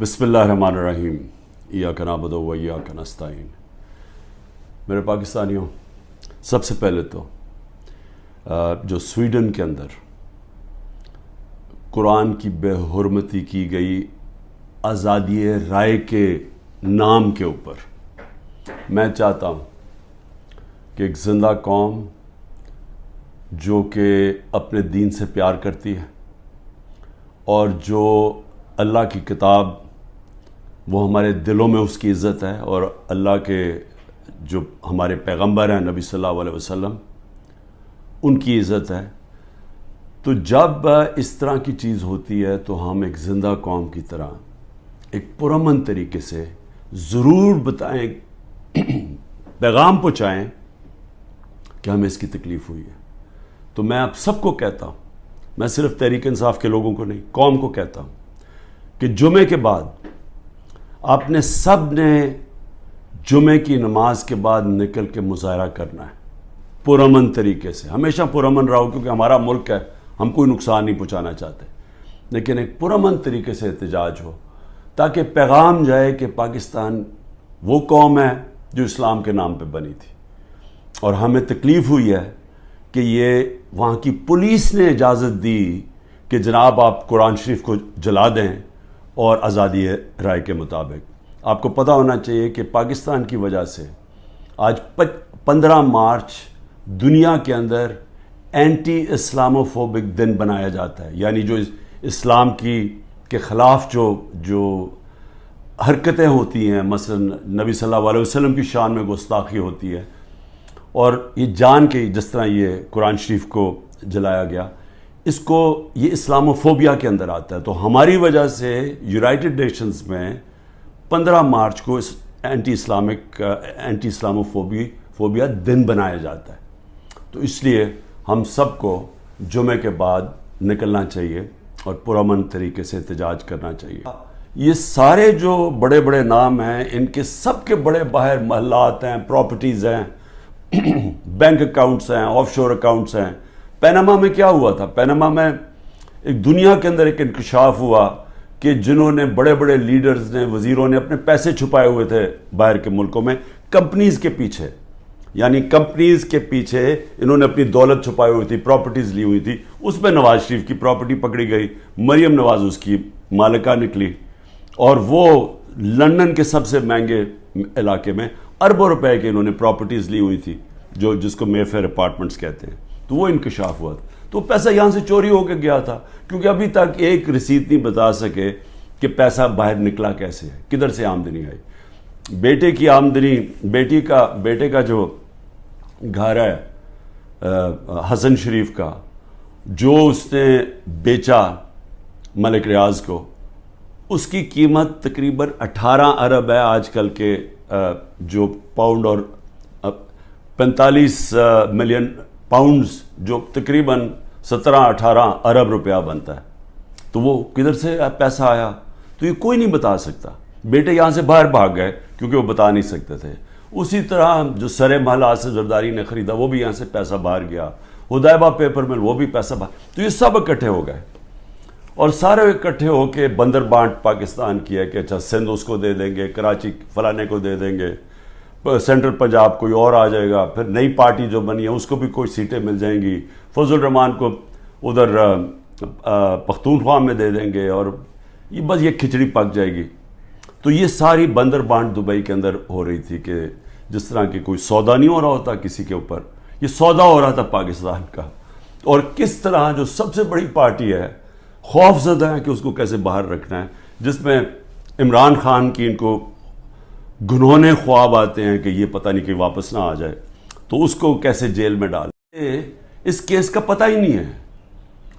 بسم اللہ الرحمن الرحیم ایاک نعبد و ایاک نستعین۔ میرے پاکستانیوں، سب سے پہلے تو جو سویڈن کے اندر قرآن کی بے حرمتی کی گئی آزادی رائے کے نام کے اوپر میں چاہتا ہوں کہ ایک زندہ قوم جو کہ اپنے دین سے پیار کرتی ہے اور جو اللہ کی کتاب وہ ہمارے دلوں میں اس کی عزت ہے، اور اللہ کے جو ہمارے پیغمبر ہیں نبی صلی اللہ علیہ وسلم ان کی عزت ہے، تو جب اس طرح کی چیز ہوتی ہے تو ہم ایک زندہ قوم کی طرح ایک پرامن طریقے سے ضرور بتائیں، پیغام پہنچائیں کہ ہمیں اس کی تکلیف ہوئی ہے۔ تو میں آپ سب کو کہتا ہوں، میں صرف تحریک انصاف کے لوگوں کو نہیں، قوم کو کہتا ہوں کہ جمعے کے بعد آپ نے سب نے جمعے کی نماز کے بعد نکل کے مظاہرہ کرنا ہے پرامن طریقے سے۔ ہمیشہ پرامن رہو، کیونکہ ہمارا ملک ہے، ہم کوئی نقصان نہیں پہنچانا چاہتے، لیکن ایک پرامن طریقے سے احتجاج ہو تاکہ پیغام جائے کہ پاکستان وہ قوم ہے جو اسلام کے نام پہ بنی تھی، اور ہمیں تکلیف ہوئی ہے کہ یہ وہاں کی پولیس نے اجازت دی کہ جناب آپ قرآن شریف کو جلا دیں، اور آزادی رائے کے مطابق آپ کو پتہ ہونا چاہیے کہ پاکستان کی وجہ سے آج 15 مارچ دنیا کے اندر اینٹی اسلاموفوبک دن بنایا جاتا ہے، یعنی جو اسلام کے خلاف جو حرکتیں ہوتی ہیں، مثلا نبی صلی اللہ علیہ وسلم کی شان میں گستاخی ہوتی ہے، اور یہ جان کے جس طرح یہ قرآن شریف کو جلایا گیا، اس کو یہ اسلاموفوبیا کے اندر آتا ہے۔ تو ہماری وجہ سے یونائٹڈ نیشنز میں 15 مارچ کو اینٹی اسلاموفوبیا دن بنایا جاتا ہے۔ تو اس لیے ہم سب کو جمعے کے بعد نکلنا چاہیے اور پرامن طریقے سے احتجاج کرنا چاہیے۔ یہ سارے جو بڑے بڑے نام ہیں، ان کے سب کے بڑے باہر محلات ہیں، پراپرٹیز ہیں، بینک اکاؤنٹس ہیں، آف شور اکاؤنٹس ہیں۔ پیناما میں کیا ہوا تھا؟ پیناما میں ایک دنیا کے اندر ایک انکشاف ہوا کہ جنہوں نے بڑے بڑے لیڈرز نے، وزیروں نے اپنے پیسے چھپائے ہوئے تھے باہر کے ملکوں میں کمپنیز کے پیچھے، یعنی کمپنیز کے پیچھے انہوں نے اپنی دولت چھپائی ہوئی تھی، پراپرٹیز لی ہوئی تھی۔ اس میں نواز شریف کی پراپرٹی پکڑی گئی، مریم نواز اس کی مالکہ نکلی، اور وہ لندن کے سب سے مہنگے علاقے میں اربوں روپے کی انہوں نے پراپرٹیز لی ہوئی تھی، جس کو مے فیئر اپارٹمنٹس کہتے ہیں۔ تو وہ انکشاف ہوا تھا، تو پیسہ یہاں سے چوری ہو کے گیا تھا، کیونکہ ابھی تک ایک رسید نہیں بتا سکے کہ پیسہ باہر نکلا کیسے ہے، کدھر سے آمدنی آئی۔ بیٹے کی آمدنی، بیٹے کا جو گھر ہے حسن شریف کا، جو اس نے بیچا ملک ریاض کو، اس کی قیمت تقریباً 18 ارب ہے آج کل کے جو پاؤنڈ، اور 45 ملین پاؤنڈز، جو تقریباً 17-18 ارب روپیہ بنتا ہے۔ تو وہ کدھر سے پیسہ آیا؟ تو یہ کوئی نہیں بتا سکتا۔ بیٹے یہاں سے باہر بھاگ گئے کیونکہ وہ بتا نہیں سکتے تھے۔ اسی طرح جو سرے محل آصف زرداری نے خریدا، وہ بھی یہاں سے پیسہ باہر گیا۔ حدیبہ پیپر مل، وہ بھی پیسہ باہر۔ تو یہ سب اکٹھے ہو گئے، اور سارے اکٹھے ہو کے بندر بانٹ پاکستان کیا کہ اچھا سندھ اس کو دے دیں گے، کراچی فلانے کو دے دیں گے، سینٹرل پنجاب کوئی اور آ جائے گا، پھر نئی پارٹی جو بنی ہے اس کو بھی کوئی سیٹیں مل جائیں گی، فضل الرحمان کو ادھر پختونخوا میں دے دیں گے، اور یہ بس یہ کھچڑی پک جائے گی۔ تو یہ ساری بندر بانٹ دبئی کے اندر ہو رہی تھی کہ جس طرح کہ کوئی سودا نہیں ہو رہا ہوتا کسی کے اوپر، یہ سودا ہو رہا تھا پاکستان کا، اور کس طرح جو سب سے بڑی پارٹی ہے خوف زدہ ہے کہ اس کو کیسے باہر رکھنا ہے، جس میں عمران خان کی ان کو گنہونے خواب آتے ہیں کہ یہ پتہ نہیں کہ واپس نہ آ جائے، تو اس کو کیسے جیل میں ڈالے۔ اس کیس کا پتہ ہی نہیں ہے،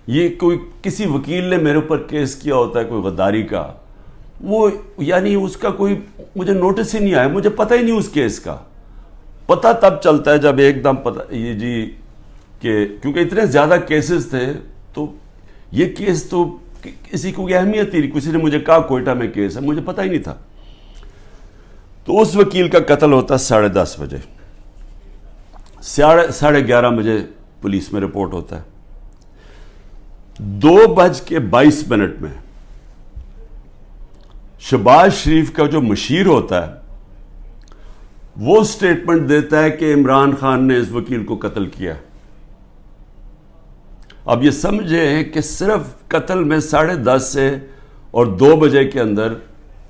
یہ کوئی کسی وکیل نے میرے اوپر کیس کیا ہوتا ہے کوئی غداری کا، وہ یعنی اس کا کوئی مجھے نوٹس ہی نہیں آیا، مجھے پتہ ہی نہیں اس کیس کا۔ پتہ تب چلتا ہے جب ایک دم پتہ یہ جی کہ کیونکہ اتنے زیادہ کیسز تھے، تو یہ کیس تو کسی کو اہمیت ہی نہیں، کسی نے مجھے کہا کوئٹہ میں کیس ہے، مجھے پتہ ہی نہیں تھا۔ تو اس وکیل کا قتل ہوتا 10:30 بجے، 11:30 بجے پولیس میں رپورٹ ہوتا ہے، 2:22 میں شہباز شریف کا جو مشیر ہوتا ہے وہ سٹیٹمنٹ دیتا ہے کہ عمران خان نے اس وکیل کو قتل کیا. اب یہ سمجھیں کہ صرف قتل میں 10:30 سے اور 2 بجے کے اندر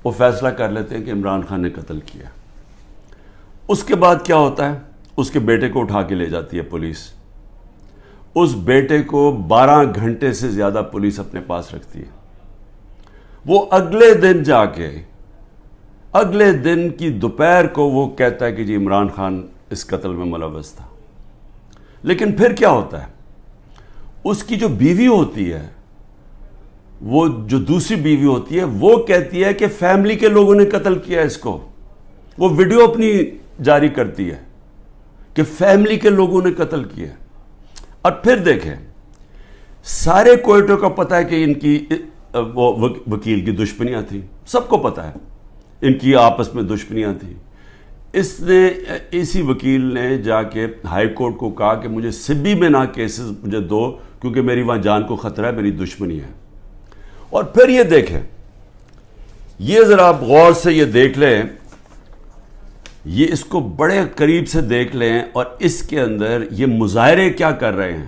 وہ فیصلہ کر لیتے ہیں کہ عمران خان نے قتل کیا. اس کے بعد کیا ہوتا ہے؟ اس کے بیٹے کو اٹھا کے لے جاتی ہے پولیس. اس بیٹے کو 12 گھنٹے سے زیادہ پولیس اپنے پاس رکھتی ہے. وہ اگلے دن جا کے اگلے دن کی دوپہر کو وہ کہتا ہے کہ جی عمران خان اس قتل میں ملوث تھا. لیکن پھر کیا ہوتا ہے؟ اس کی جو بیوی ہوتی ہے، وہ جو دوسری بیوی ہوتی ہے، وہ کہتی ہے کہ فیملی کے لوگوں نے قتل کیا اس کو. وہ ویڈیو اپنی جاری کرتی ہے کہ فیملی کے لوگوں نے قتل کیا. اور پھر دیکھیں، سارے کوئٹوں کو پتہ ہے کہ ان کی وہ وکیل کی دشمنیاں تھیں، سب کو پتہ ہے ان کی آپس میں دشمنیاں تھیں. اسی وکیل نے جا کے ہائی کورٹ کو کہا کہ مجھے سبی میں نہ کیسز مجھے دو، کیونکہ میری وہاں جان کو خطرہ ہے، میری دشمنی ہے. اور پھر یہ دیکھیں، یہ ذرا آپ غور سے یہ دیکھ لیں، یہ اس کو بڑے قریب سے دیکھ لیں، اور اس کے اندر یہ مظاہرے کیا کر رہے ہیں.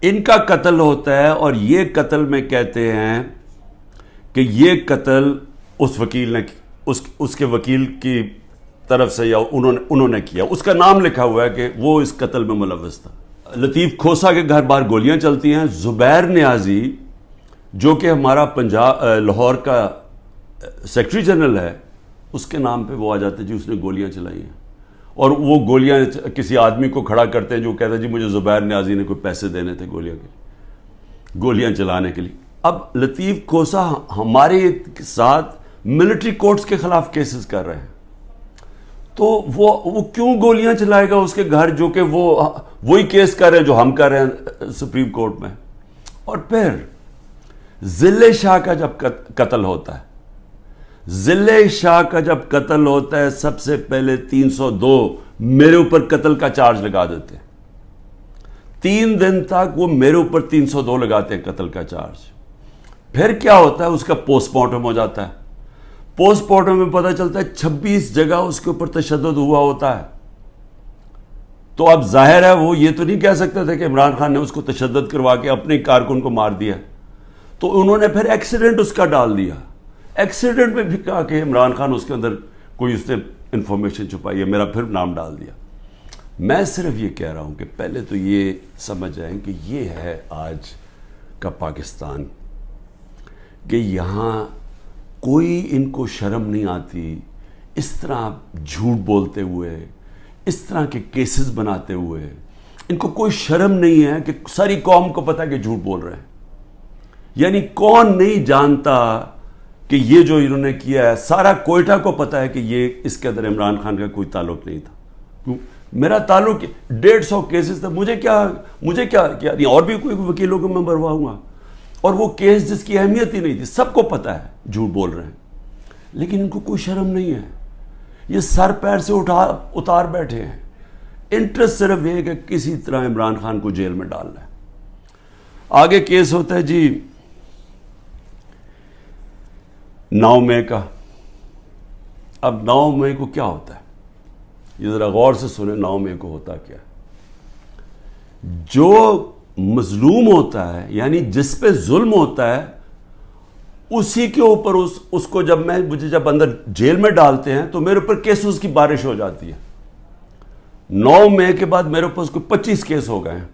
ان کا قتل ہوتا ہے اور یہ قتل میں کہتے ہیں کہ یہ قتل اس وکیل نے اس کے وکیل کی طرف سے یا انہوں نے کیا. اس کا نام لکھا ہوا ہے کہ وہ اس قتل میں ملوث تھا. لطیف کھوسا کے گھر باہر گولیاں چلتی ہیں. زبیر نیازی جو کہ ہمارا لاہور کا سیکرٹری جنرل ہے، اس کے نام پہ وہ آ جاتے جی اس نے گولیاں چلائی ہیں. اور وہ گولیاں کسی آدمی کو کھڑا کرتے ہیں جو کہتا ہے جی مجھے زبیر نیازی نے کوئی پیسے دینے تھے گولیاں چلانے کے لیے. اب لطیف کھوسا ہمارے ساتھ ملٹری کورٹس کے خلاف کیسز کر رہے ہیں، تو وہ کیوں گولیاں چلائے گا اس کے گھر، جو کہ وہی کیس کر رہے ہیں جو ہم کر رہے ہیں سپریم کورٹ میں. اور پھر ذل شاہ کا جب قتل ہوتا ہے، ذل شاہ کا جب قتل ہوتا ہے، سب سے پہلے 302 میرے اوپر قتل کا چارج لگا دیتے ہیں. 3 دن تک وہ میرے اوپر 302 لگاتے ہیں قتل کا چارج. پھر کیا ہوتا ہے؟ اس کا پوسٹ مارٹم ہو جاتا ہے. پوسٹ مارٹم میں پتہ چلتا ہے 26 جگہ اس کے اوپر تشدد ہوا ہوتا ہے. تو اب ظاہر ہے وہ یہ تو نہیں کہہ سکتے تھے کہ عمران خان نے اس کو تشدد کروا کے اپنے کارکن کو مار دیا. تو انہوں نے پھر ایکسیڈنٹ اس کا ڈال دیا. ایکسیڈنٹ میں بھی کہا کہ عمران خان اس کے اندر کوئی اس نے انفارمیشن چھپائی ہے، میرا پھر نام ڈال دیا. میں صرف یہ کہہ رہا ہوں کہ پہلے تو یہ سمجھ جائیں کہ یہ ہے آج کا پاکستان، کہ یہاں کوئی ان کو شرم نہیں آتی اس طرح جھوٹ بولتے ہوئے، اس طرح کے کیسز بناتے ہوئے. ان کو کوئی شرم نہیں ہے کہ ساری قوم کو پتہ ہے کہ جھوٹ بول رہے ہیں. یعنی کون نہیں جانتا کہ یہ جو انہوں نے کیا ہے، سارا کوئٹہ کو پتہ ہے کہ یہ اس کے اندر عمران خان کا کوئی تعلق نہیں تھا. میرا تعلق 150 کیسز تھا، مجھے کیا نہیں، اور بھی کوئی وکیلوں کو میں مرواؤں گا. اور وہ کیس جس کی اہمیت ہی نہیں تھی، سب کو پتہ ہے جھوٹ بول رہے ہیں، لیکن ان کو کوئی شرم نہیں ہے. یہ سر پیر سے اتار بیٹھے ہیں. انٹرسٹ صرف یہ کہ کسی طرح عمران خان کو جیل میں ڈالنا ہے. آگے کیس ہوتا ہے جی 9 مئی کا. اب 9 مئی کو کیا ہوتا ہے؟ یہ ذرا غور سے سنیں. 9 مئی کو ہوتا کیا ہے؟ جو مظلوم ہوتا ہے، یعنی جس پہ ظلم ہوتا ہے، اسی کے اوپر اس کو مجھے جب اندر جیل میں ڈالتے ہیں تو میرے اوپر کیسز کی بارش ہو جاتی ہے. 9 مئی کے بعد میرے اوپر 25 کیس ہو گئے ہیں.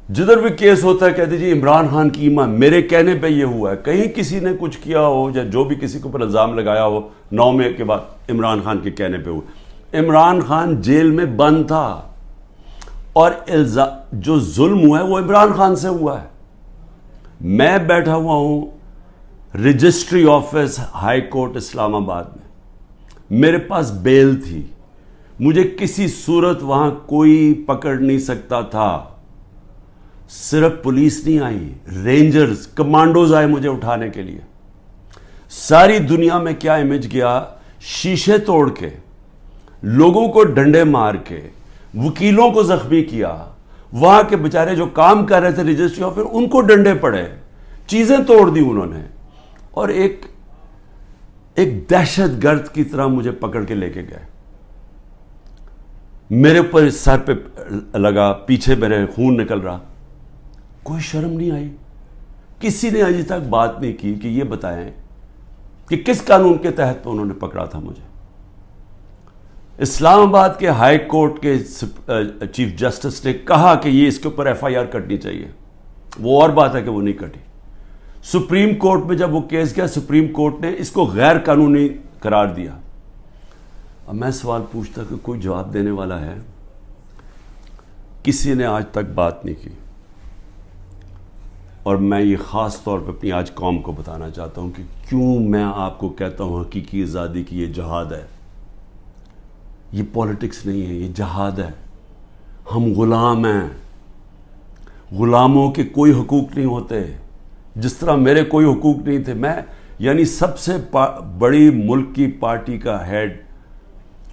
جدھر بھی کیس ہوتا ہے کہتے جی عمران خان کی ایمان میرے کہنے پہ یہ ہوا ہے. کہیں کسی نے کچھ کیا ہو یا جو بھی کسی کے اوپر الزام لگایا ہو، 9 مئی کے بعد عمران خان کے کہنے پہ ہوا. عمران خان جیل میں بند تھا اور جو ظلم ہوا ہے وہ عمران خان سے ہوا ہے. میں بیٹھا ہوا ہوں رجسٹری آفس ہائی کورٹ اسلام آباد میں. میرے پاس بیل تھی، مجھے کسی صورت وہاں کوئی پکڑ نہیں سکتا تھا. صرف پولیس نہیں آئی، رینجرز کمانڈوز آئے مجھے اٹھانے کے لیے. ساری دنیا میں کیا امیج گیا، شیشے توڑ کے، لوگوں کو ڈنڈے مار کے، وکیلوں کو زخمی کیا. وہاں کے بیچارے جو کام کر رہے تھے رجسٹری آفس، ان کو ڈنڈے پڑے، چیزیں توڑ دی انہوں نے. اور ایک ایک دہشت گرد کی طرح مجھے پکڑ کے لے کے گئے. میرے اوپر سر پہ لگا, پیچھے میرے خون نکل رہا. کوئی شرم نہیں آئی. کسی نے ابھی تک بات نہیں کی کہ یہ بتائیں کہ کس قانون کے تحت انہوں نے پکڑا تھا مجھے. اسلام آباد کے ہائی کورٹ کے چیف جسٹس نے کہا کہ یہ اس کے اوپر ایف آئی آر کٹنی چاہیے. وہ اور بات ہے کہ وہ نہیں کٹی. سپریم کورٹ میں جب وہ کیس گیا, سپریم کورٹ نے اس کو غیر قانونی قرار دیا. اب میں سوال پوچھتا کہ کوئی جواب دینے والا ہے؟ کسی نے آج تک بات نہیں کی. اور میں یہ خاص طور پہ اپنی آج قوم کو بتانا چاہتا ہوں کہ کیوں میں آپ کو کہتا ہوں حقیقی آزادی کی یہ جہاد ہے. یہ پولیٹکس نہیں ہے, یہ جہاد ہے. ہم غلام ہیں. غلاموں کے کوئی حقوق نہیں ہوتے. جس طرح میرے کوئی حقوق نہیں تھے. میں یعنی سب سے بڑی ملک کی پارٹی کا ہیڈ,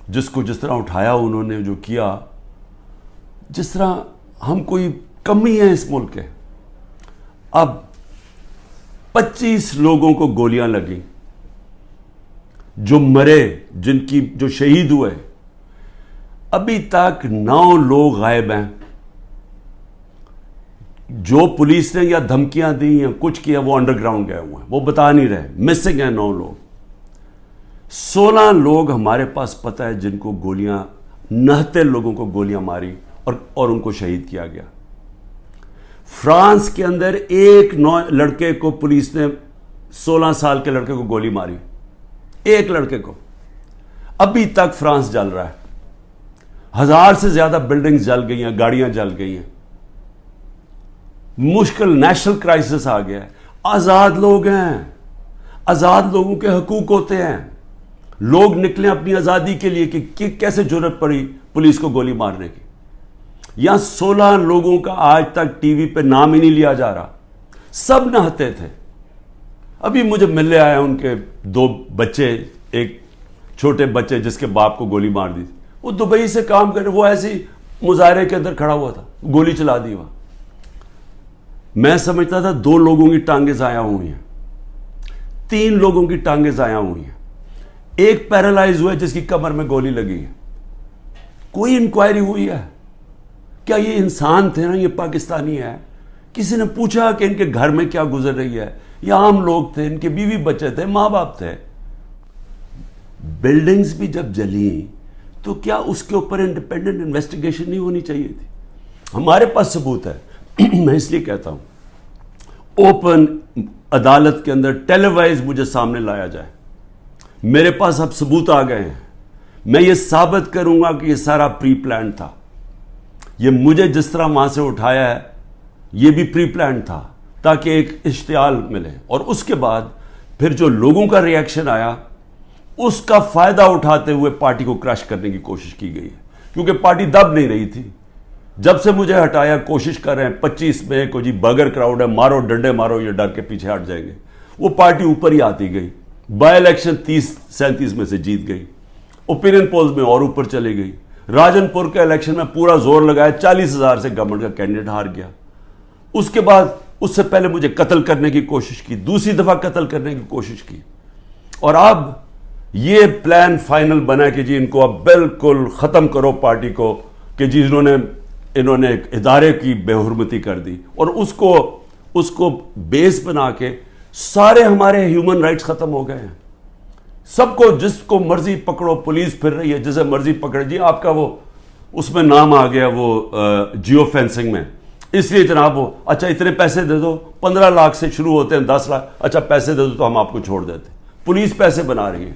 جس کو جس طرح اٹھایا انہوں نے, جو کیا, جس طرح ہم کوئی کمی ہے اس ملک کے. اب 25 لوگوں کو گولیاں لگیں, جو مرے, جو شہید ہوئے. ابھی تک 9 لوگ غائب ہیں. جو پولیس نے یا دھمکیاں دی یا کچھ کیا وہ انڈر گراؤنڈ گئے ہوئے ہیں, وہ بتا نہیں رہے. مسنگ ہیں 9 لوگ. 16 لوگ ہمارے پاس پتہ ہے جن کو گولیاں, 69 لوگوں کو گولیاں ماری اور ان کو شہید کیا گیا. فرانس کے اندر ایک لڑکے کو پولیس نے 16 سال کے لڑکے کو گولی ماری. ایک لڑکے کو. ابھی تک فرانس جل رہا ہے. 1000 سے زیادہ بلڈنگز جل گئی ہیں, گاڑیاں جل گئی ہیں. مشکل نیشنل کرائسس آ گیا ہے. آزاد لوگ ہیں. آزاد لوگوں کے حقوق ہوتے ہیں. لوگ نکلیں اپنی آزادی کے لیے کہ کیسے جرأت پڑی پولیس کو گولی مارنے کی. یہاں 16 لوگوں کا آج تک ٹی وی پہ نام ہی نہیں لیا جا رہا. سب نہتے تھے. ابھی مجھے ملنے آیا ان کے 2 بچے, ایک چھوٹے بچے جس کے باپ کو گولی مار دی. وہ دبئی سے کام کر رہے, وہ ایسی مظاہرے کے اندر کھڑا ہوا تھا, گولی چلا دی وہاں. میں سمجھتا تھا 2 لوگوں کی ٹانگیں ضائع ہوئی ہیں, 3 لوگوں کی ٹانگیں ضائع ہوئی ہیں. ایک پیرالائز ہوا ہے جس کی کمر میں گولی لگی ہے. کوئی انکوائری ہوئی ہے؟ کیا یہ انسان تھے نا, یہ پاکستانی ہے؟ کسی نے پوچھا کہ ان کے گھر میں کیا گزر رہی ہے؟ یہ عام لوگ تھے, ان کے بیوی بچے تھے, ماں باپ تھے. بلڈنگز بھی جب جلیں تو کیا اس کے اوپر انڈیپینڈنٹ انویسٹیگیشن نہیں ہونی چاہیے تھی؟ ہمارے پاس ثبوت ہے. میں اس لیے کہتا ہوں اوپن عدالت کے اندر ٹیلی وائز مجھے سامنے لایا جائے. میرے پاس اب ثبوت آ گئے ہیں. میں یہ ثابت کروں گا کہ یہ سارا پری پلان تھا. یہ مجھے جس طرح وہاں سے اٹھایا ہے یہ بھی پری پلان تھا تاکہ ایک اشتعال ملے. اور اس کے بعد پھر جو لوگوں کا ری ایکشن آیا اس کا فائدہ اٹھاتے ہوئے پارٹی کو کرش کرنے کی کوشش کی گئی ہے. کیونکہ پارٹی دب نہیں رہی تھی. جب سے مجھے ہٹایا کوشش کر رہے ہیں 25 میں کو جی بغیر کراؤڈ ہے, مارو ڈنڈے مارو, یہ ڈر کے پیچھے ہٹ جائیں گے. وہ پارٹی اوپر ہی آتی گئی. بائی الیکشن 30-37 میں سے جیت گئی. اوپینین پولز میں اور اوپر چلی گئی. راجن پور کے الیکشن میں پورا زور لگایا, 40,000 سے گورنمنٹ کا کینڈیڈیٹ ہار گیا. اس کے بعد اس سے پہلے مجھے قتل کرنے کی کوشش کی, دوسری دفعہ قتل کرنے کی کوشش کی. اور اب یہ پلان فائنل بنا کہ جی ان کو اب بالکل ختم کرو پارٹی کو, کہ جی انہوں نے ایک ادارے کی بے حرمتی کر دی. اور اس کو بیس بنا کے سارے ہمارے ہیومن رائٹس ختم ہو گئے ہیں. سب کو جس کو مرضی پکڑو, پولیس پھر رہی ہے جسے مرضی پکڑے. جی آپ کا وہ اس میں نام آ گیا وہ جیو فینسنگ میں, اس لیے جناب وہ اچھا اتنے پیسے دے دو, 15 لاکھ سے شروع ہوتے ہیں, 10 لاکھ, اچھا پیسے دے دو تو ہم آپ کو چھوڑ دیتے. پولیس پیسے بنا رہی ہے.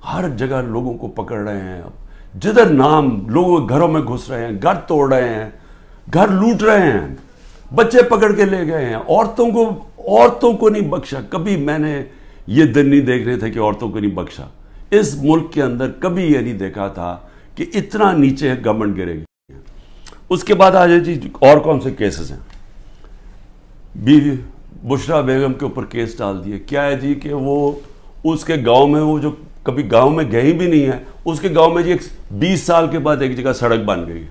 ہر جگہ لوگوں کو پکڑ رہے ہیں. اب جدھر نام لوگوں کے گھروں میں گھس رہے ہیں, گھر توڑ رہے ہیں, گھر لوٹ رہے ہیں, بچے پکڑ کے لے گئے ہیں. عورتوں کو نہیں بخشا. کبھی میں نے یہ دن نہیں دیکھ رہے تھے کہ عورتوں کو نہیں بخشا. اس ملک کے اندر کبھی یہ نہیں دیکھا تھا کہ اتنا نیچے گورنمنٹ گرے گی. اس کے بعد آ جائے جی اور کون سے کیسز ہیں. بیوی بشرا بیگم کے اوپر کیس ڈال دیے. کیا ہے جی کہ وہ اس کے گاؤں میں, وہ جو کبھی گاؤں میں گئی بھی نہیں ہے, اس کے گاؤں میں جی 20 سال کے بعد ایک جگہ سڑک بن گئی.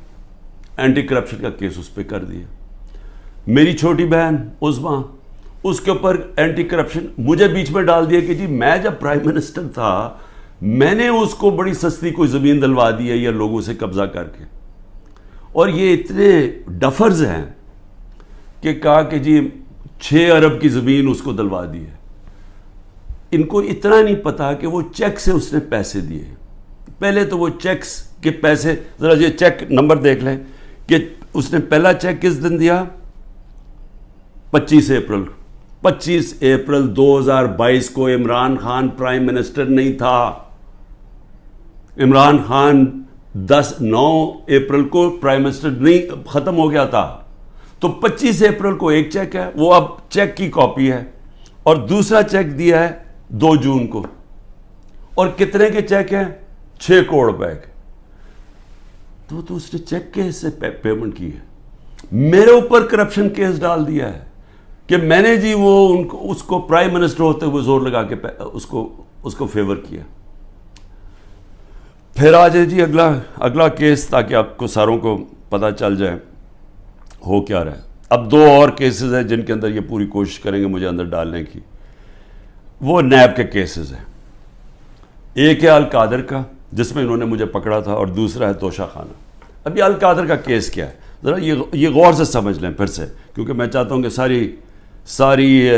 اینٹی کرپشن کا کیس اس پہ کر دیا. میری چھوٹی بہن عظما, اس کے اوپر اینٹی کرپشن مجھے بیچ میں ڈال دیا کہ جی میں جب پرائم منسٹر تھا میں نے اس کو بڑی سستی کوئی زمین دلوا دی ہے یا لوگوں سے قبضہ کر کے. اور یہ اتنے ڈفرز ہیں کہ کہا کہ جی 6 ارب کی زمین اس کو دلوا دی ہے. ان کو اتنا نہیں پتا کہ وہ چیک سے اس نے پیسے دیے. پہلے تو وہ چیکس کے پیسے, ذرا یہ چیک نمبر دیکھ لیں کہ اس نے پہلا چیک کس دن دیا, 25 اپریل. 25 اپریل 2022 کو عمران خان پرائم منسٹر نہیں تھا. عمران خان 9 اپریل کو پرائم منسٹر نہیں ختم ہو گیا تھا. تو 25 اپریل کو ایک چیک ہے, وہ اب چیک کی کاپی ہے, اور دوسرا چیک دیا ہے 2 جون کو. اور کتنے کے چیک ہیں؟ 6 کروڑ روپے کے. تو اس نے چیک کے سے پیمنٹ کی ہے. میرے اوپر کرپشن کیس ڈال دیا ہے کہ میں نے جی وہ اس کو پرائم منسٹر ہوتے ہوئے زور لگا کے اس کو فیور کیا. پھر آ جائے جی اگلا کیس, تاکہ آپ کو ساروں کو پتہ چل جائے ہو کیا رہا ہے. اب 2 اور کیسز ہیں جن کے اندر یہ پوری کوشش کریں گے مجھے اندر ڈالنے کی. وہ نیب کے کیسز ہیں. ایک ہے القادر کا جس میں انہوں نے مجھے پکڑا تھا, اور دوسرا ہے توشہ خانہ. اب یہ القادر کا کیس کیا ہے, ذرا یہ غور سے سمجھ لیں پھر سے, کیونکہ میں چاہتا ہوں کہ ساری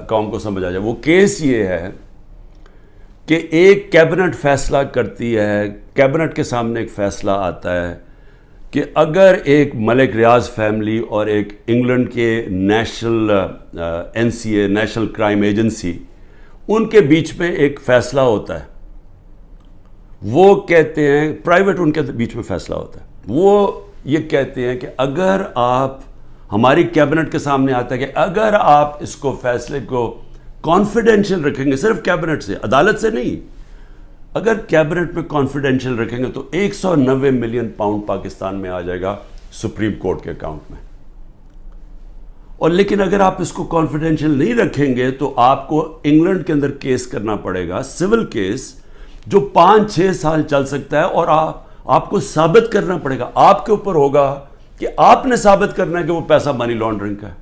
قوم کو سمجھ آ جائے. وہ کیس یہ ہے کہ ایک کیبنٹ فیصلہ کرتی ہے, کیبنٹ کے سامنے ایک فیصلہ آتا ہے کہ اگر ایک ملک ریاض فیملی اور ایک انگلینڈ کے national NCA national crime agency, ان کے بیچ میں ایک فیصلہ ہوتا ہے. وہ کہتے ہیں, پرائیویٹ ان کے بیچ میں فیصلہ ہوتا ہے, وہ یہ کہتے ہیں کہ اگر آپ, ہماری کیبنٹ کے سامنے آتا ہے کہ اگر آپ اس کو فیصلے کو کانفیڈینشیل رکھیں گے, صرف کیبنٹ سے, عدالت سے نہیں, اگر کیبنٹ میں کانفیڈینشیل رکھیں گے تو 190 ملین پاؤنڈ پاکستان میں آ جائے گا سپریم کورٹ کے اکاؤنٹ میں. اور لیکن اگر آپ اس کو کانفیڈینشیل نہیں رکھیں گے تو آپ کو انگلینڈ کے اندر کیس کرنا پڑے گا, سول کیس, جو 5-6 سال چل سکتا ہے, اور آپ کو ثابت کرنا پڑے گا, آپ کے اوپر ہوگا کہ آپ نے ثابت کرنا ہے کہ وہ پیسہ منی لانڈرنگ کا ہے.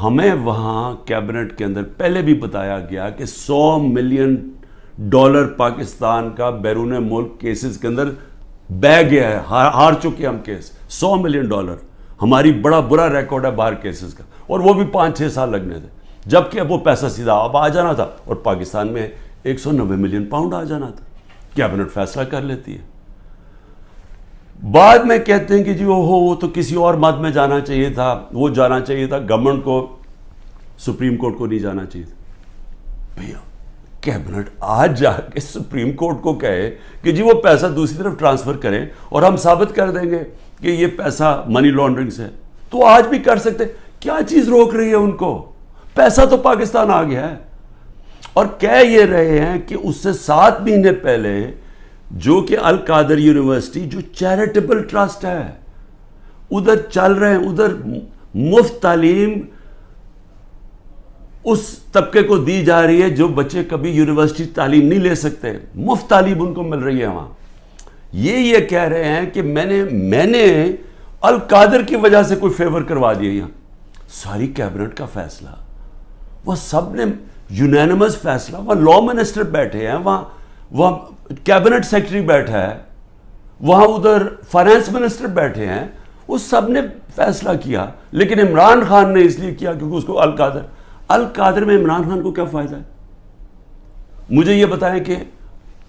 ہمیں وہاں کیبنٹ کے اندر پہلے بھی بتایا گیا کہ $100 ملین پاکستان کا بیرون ملک کیسز کے اندر بہ گیا ہے, ہار چکے ہم کیس. $100 ملین, ہماری بڑا برا ریکارڈ ہے باہر کیسز کا, اور وہ بھی 5-6 سال لگنے تھے, جبکہ اب وہ پیسہ سیدھا اب آ جانا تھا, اور پاکستان میں 190 ملین پاؤنڈ آ جانا تھا. کیبنٹ فیصلہ کر لیتی ہے. بعد میں کہتے ہیں کہ جی وہ تو کسی اور مد میں جانا چاہیے تھا, وہ جانا چاہیے تھا گورنمنٹ کو, سپریم کورٹ کو نہیں جانا چاہیے تھا. بھیا کیبنٹ آج جا کے سپریم کورٹ کو کہے کہ جی وہ پیسہ دوسری طرف ٹرانسفر کریں اور ہم ثابت کر دیں گے کہ یہ پیسہ منی لانڈرنگ سے, تو آج بھی کر سکتے. کیا چیز روک رہی ہے ان کو؟ پیسہ تو پاکستان آ گیا ہے. اور کہہ یہ رہے ہیں کہ اس سے 7 مہینے پہلے جو کہ القادر یونیورسٹی جو چیریٹیبل ٹرسٹ ہے, ادھر چل رہے ہیں, ادھر مفت تعلیم اس طبقے کو دی جا رہی ہے جو بچے کبھی یونیورسٹی تعلیم نہیں لے سکتے, مفت تعلیم ان کو مل رہی ہے وہاں. یہ کہہ رہے ہیں کہ میں نے القادر کی وجہ سے کوئی فیور کروا دیا. یہاں ساری کیبنٹ کا فیصلہ, وہ سب نے یونینمس فیصلہ, وہاں لا منسٹر بیٹھے ہیں, وہاں کیبنٹ سیکرٹری بیٹھا ہے, وہاں ادھر فائنانس منسٹر بیٹھے ہیں, وہ سب نے فیصلہ کیا. لیکن عمران خان نے اس لیے کیا کیونکہ اس کو القادر میں عمران خان کو کیا فائدہ ہے؟ مجھے یہ بتائیں کہ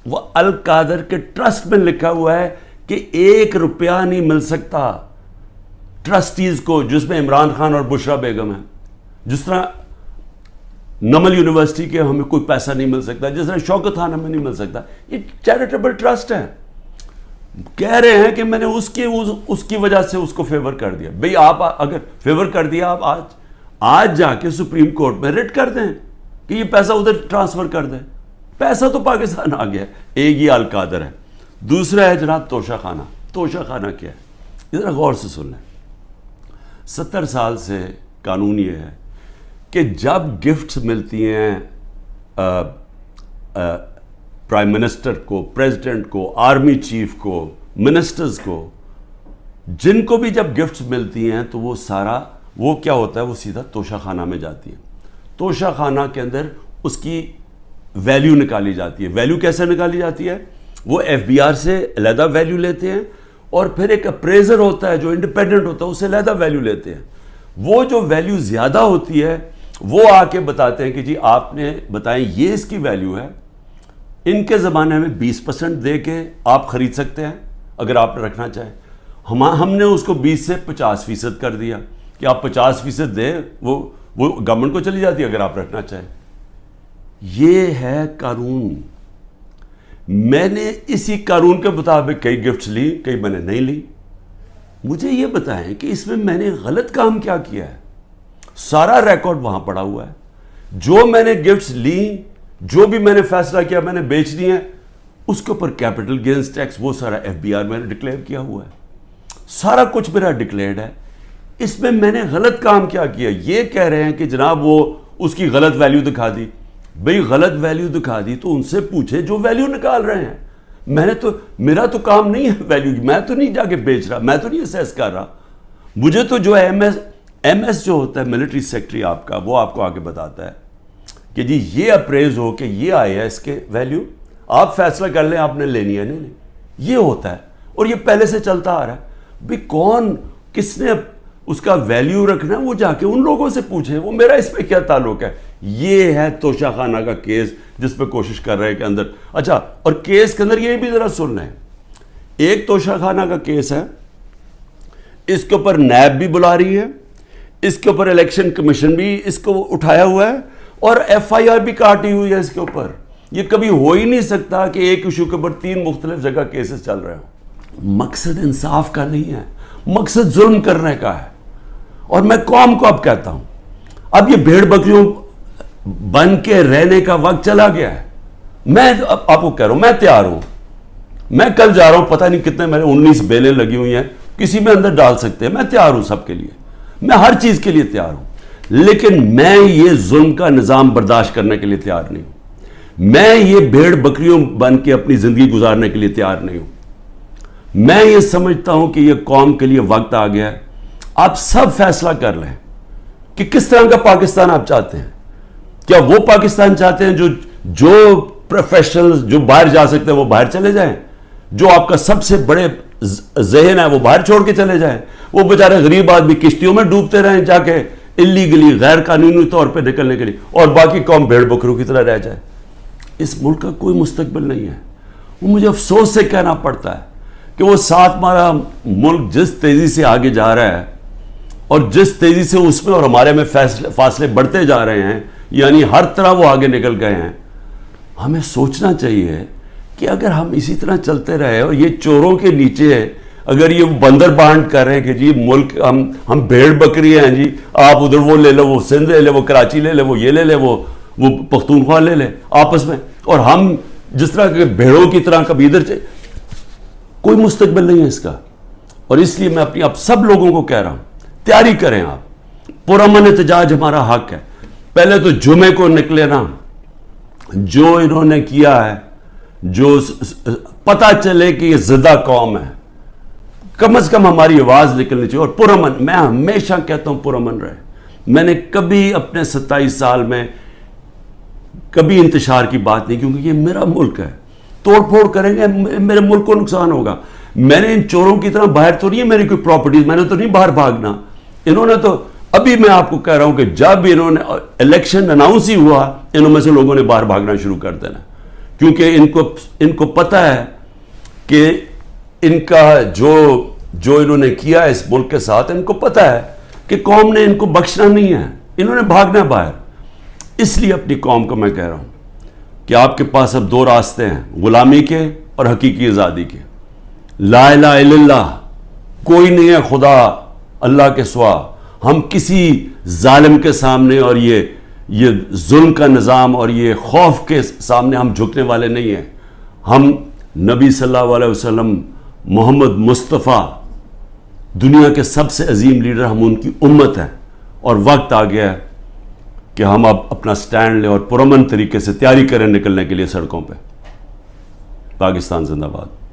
وہ القادر کے ٹرسٹ میں لکھا ہوا ہے کہ 1 روپیہ نہیں مل سکتا ٹرسٹیز کو, جس میں عمران خان اور بشرا بیگم ہیں. جس طرح نمل یونیورسٹی کے ہمیں کوئی پیسہ نہیں مل سکتا, جس طرح شوکت خان ہمیں نہیں مل سکتا. یہ چیریٹیبل ٹرسٹ ہے. کہہ رہے ہیں کہ میں نے اس کی وجہ سے اس کو فیور کر دیا. بھئی آپ اگر فیور کر دیا, آپ آج جا کے سپریم کورٹ میں ریٹ کر دیں کہ یہ پیسہ ادھر ٹرانسفر کر دیں. پیسہ تو پاکستان آ گیا. ایک یہ القادر ہے, دوسرا ہے جناب توشہ خانہ. توشہ خانہ کیا ہے؟ ذرا غور سے سن لیں. 70 سال سے قانون یہ ہے کہ جب گفٹس ملتی ہیں پرائم منسٹر کو, پریزیڈنٹ کو, آرمی چیف کو, منسٹرز کو, جن کو بھی جب گفٹس ملتی ہیں تو وہ سارا وہ کیا ہوتا ہے, وہ سیدھا توشہ خانہ میں جاتی ہے. توشہ خانہ کے اندر اس کی ویلیو نکالی جاتی ہے. ویلیو کیسے نکالی جاتی ہے؟ وہ ایف بی آر سے علیحدہ ویلیو لیتے ہیں, اور پھر ایک اپریزر ہوتا ہے جو انڈیپینڈنٹ ہوتا ہے, اس سے علیحدہ ویلیو لیتے ہیں. وہ جو ویلیو زیادہ ہوتی ہے وہ آ کے بتاتے ہیں کہ جی آپ نے بتائیں یہ اس کی ویلیو ہے, ان کے زمانے میں 20% دے کے آپ خرید سکتے ہیں اگر آپ رکھنا چاہیں. ہم نے اس کو 20 سے 50% کر دیا کہ آپ 50% دیں, وہ گورنمنٹ کو چلی جاتی ہے اگر آپ رکھنا چاہیں. یہ ہے قانون. میں نے اسی قانون کے مطابق کئی گفٹس لی, کئی میں نے نہیں لی. مجھے یہ بتائیں کہ اس میں میں نے غلط کام کیا کیا ہے؟ سارا ریکارڈ وہاں پڑا ہوا ہے. جو میں نے گفٹس لی, جو بھی میں نے فیصلہ کیا میں نے بیچ دی ہیں, اس کے اوپر کیپٹل گینز ٹیکس وہ سارا ایف بی آر میں نے ڈکلیئر کیا ہوا ہے. سارا کچھ میرا ڈکلیئرڈ ہے. اس میں میں نے غلط کام کیا کیا؟ یہ کہہ رہے ہیں کہ جناب وہ اس کی غلط ویلیو دکھا دی. بھئی غلط ویلیو دکھا دی تو ان سے پوچھے جو ویلیو نکال رہے ہیں. میرا تو کام نہیں ہے ویلیو کی, میں تو نہیں جا کے بیچ رہا, میں تو نہیں اسیس کر رہا. مجھے تو جو ہے ایم ایس جو ہوتا ہے ملٹری سیکٹری آپ کا, وہ آپ کو آگے بتاتا ہے کہ جی یہ اپریز ہو کہ یہ آئے ہے اس کے ویلیو, آپ فیصلہ کر لیں آپ نے لینی ہے نہیں. یہ ہوتا ہے اور یہ پہلے سے چلتا آ رہا ہے. بھئی کون کس نے اس کا ویلیو رکھنا ہے وہ جا کے ان لوگوں سے پوچھیں, وہ میرا اس پہ کیا تعلق ہے. یہ ہے توشہ خانہ کا کیس جس پہ کوشش کر رہے ہیں کہ اندر. اچھا, اور کیس کے اندر یہ بھی ذرا سن لیں. ایک توشہ خانہ کا کیس ہے, اس کے اوپر نیب بھی بلا رہی ہے, اس کے اوپر الیکشن کمیشن بھی اس کو اٹھایا ہوا ہے, اور ایف آئی آر بھی کاٹی ہوئی ہے اس کے اوپر. یہ کبھی ہو ہی نہیں سکتا کہ ایک ایشو کے اوپر 3 مختلف جگہ کیسز چل رہے ہوں. مقصد انصاف کا نہیں ہے, مقصد ظلم کرنے کا ہے. اور میں قوم کو اب کہتا ہوں, اب یہ بھیڑ بکریوں بن کے رہنے کا وقت چلا گیا ہے. میں آپ کو کہہ رہا ہوں, میں تیار ہوں. میں کل جا رہا ہوں, پتہ نہیں کتنے میرے 19 بیلیں لگی ہوئی ہیں, کسی میں اندر ڈال سکتے ہیں. میں تیار ہوں سب کے لیے, میں ہر چیز کے لیے تیار ہوں. لیکن میں یہ ظلم کا نظام برداشت کرنے کے لیے تیار نہیں ہوں. میں یہ بھیڑ بکریوں بن کے اپنی زندگی گزارنے کے لیے تیار نہیں ہوں. میں یہ سمجھتا ہوں کہ یہ قوم کے لیے وقت آ گیا ہے. آپ سب فیصلہ کر لیں کہ کس طرح کا پاکستان آپ چاہتے ہیں. کیا وہ پاکستان چاہتے ہیں جو پروفیشنل جو باہر جا سکتے ہیں وہ باہر چلے جائیں, جو آپ کا سب سے بڑے ذہن ہے وہ باہر چھوڑ کے چلے جائیں, وہ بیچارے غریب آدمی کشتیوں میں ڈوبتے رہیں جا کے اللیگلی غیر قانونی طور پہ نکلنے کے لیے, اور باقی قوم بھیڑ بکروں کی طرح رہ جائے. اس ملک کا کوئی مستقبل نہیں ہے. وہ مجھے افسوس سے کہنا پڑتا ہے کہ وہ ساتھ ہمارا ملک جس تیزی سے آگے جا رہا ہے, اور جس تیزی سے اس میں اور ہمارے میں فاصلے بڑھتے جا رہے ہیں, یعنی ہر طرح وہ آگے نکل گئے ہیں. ہمیں سوچنا چاہیے کہ اگر ہم اسی طرح چلتے رہے, اور یہ چوروں کے نیچے اگر یہ بندر بانٹ کر رہے ہیں کہ جی ملک ہم بھیڑ بکری ہیں, جی آپ ادھر وہ لے لو, وہ سندھ لے لے, وہ کراچی لے لے, وہ یہ لے لے, وہ پختونخوا لے لے آپس میں, اور ہم جس طرح کے بھیڑوں کی طرح کبھی ادھر کوئی مستقبل نہیں ہے اس کا. اور اس لیے میں اپنی آپ سب لوگوں کو کہہ رہا ہوں, تیاری کریں آپ. پرامن احتجاج ہمارا حق ہے. پہلے تو جمعے کو نکلے نا, جو انہوں نے کیا ہے, جو پتہ چلے کہ یہ زدہ قوم ہے, کم از کم ہماری آواز نکلنی چاہیے. اور پرامن, میں ہمیشہ کہتا ہوں پرامن رہے. میں نے کبھی اپنے 27 سال میں کبھی انتشار کی بات نہیں, کیونکہ یہ میرا ملک ہے. توڑ پھوڑ کریں گے میرے ملک کو نقصان ہوگا. میں نے ان چوروں کی طرح باہر تو نہیں ہے میری کوئی پراپرٹیز, میں نے تو نہیں باہر بھاگنا. انہوں نے تو ابھی میں آپ کو کہہ رہا ہوں کہ جب انہوں نے الیکشن اناؤنس ہی ہوا, انہوں میں سے لوگوں نے باہر بھاگنا شروع کر دینا, کیونکہ ان کو پتہ ہے کہ ان کا جو انہوں نے کیا اس ملک کے ساتھ, ان کو پتہ ہے کہ قوم نے ان کو بخشنا نہیں ہے, انہوں نے بھاگنا ہے باہر. اس لیے اپنی قوم کو میں کہہ رہا ہوں کہ آپ کے پاس اب 2 راستے ہیں, غلامی کے اور حقیقی آزادی کے. لا الہ الا اللہ, کوئی نہیں ہے خدا اللہ کے سوا. ہم کسی ظالم کے سامنے اور یہ ظلم کا نظام اور یہ خوف کے سامنے ہم جھکنے والے نہیں ہیں. ہم نبی صلی اللہ علیہ وسلم, محمد مصطفیٰ, دنیا کے سب سے عظیم لیڈر, ہم ان کی امت ہیں. اور وقت آ گیا ہے کہ ہم اب اپنا سٹینڈ لیں اور پرامن طریقے سے تیاری کریں نکلنے کے لیے سڑکوں پہ. پاکستان زندہ باد.